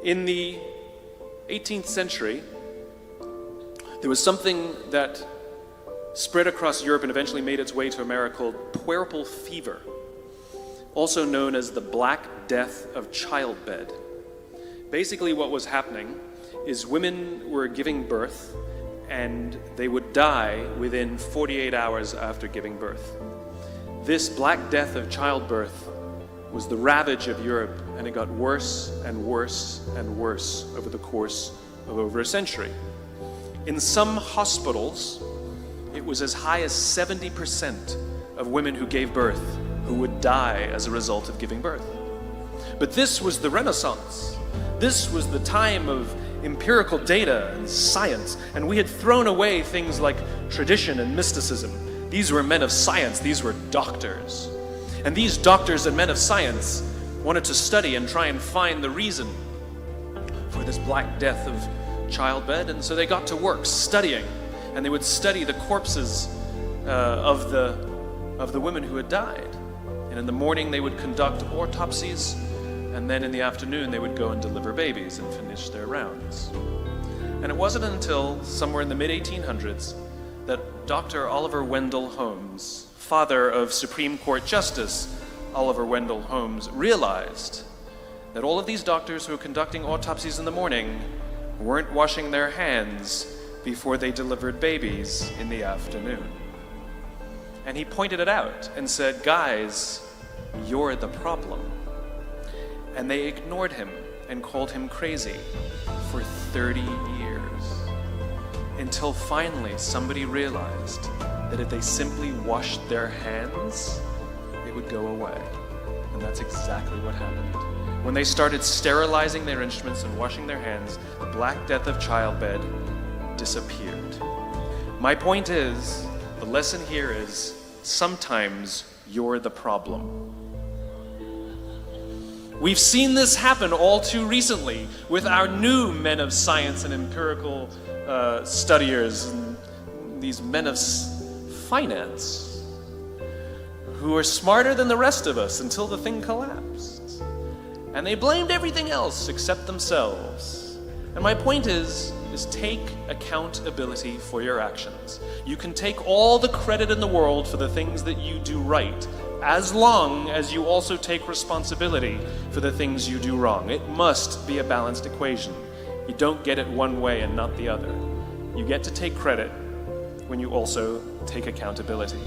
In the 18th century, there was something that spread across Europe and eventually made its way to America called puerperal fever, also known as the Black Death of childbed. Basically what was happening is women were giving birth and they would die within 48 hours after giving birth. This Black Death of childbirth was the ravage of Europe, and it got worse and worse and worse over the course of over a century. In some hospitals, it was as high as 70% of women who gave birth who would die as a result of giving birth. But this was the Renaissance. This was the time of empirical data and science, and we had thrown away things like tradition and mysticism. These were men of science, these were doctors. And these doctors and men of science wanted to study and try and find the reason for this Black Death of childbed, and so they got to work studying, and they would study the corpses of the women who had died. And in the morning they would conduct autopsies, and then in the afternoon they would go and deliver babies and finish their rounds. And it wasn't until somewhere in the mid-1800s that Dr. Oliver Wendell Holmes, father of Supreme Court Justice Oliver Wendell Holmes, realized that all of these doctors who were conducting autopsies in the morning weren't washing their hands before they delivered babies in the afternoon. And he pointed it out and said, "Guys, you're the problem." And they ignored him and called him crazy for 30 years, until finally somebody realized that if they simply washed their hands, it would go away. And that's exactly what happened. When they started sterilizing their instruments and washing their hands, the Black Death of childbed disappeared. My point is, the lesson here is, sometimes you're the problem. We've seen this happen all too recently with our new men of science and empirical studiers, and these men of finance who are smarter than the rest of us until the thing collapsed. And they blamed everything else except themselves. And my point is take accountability for your actions. You can take all the credit in the world for the things that you do right, as long as you also take responsibility for the things you do wrong. It must be a balanced equation. You don't get it one way and not the other. You get to take credit when you also take accountability.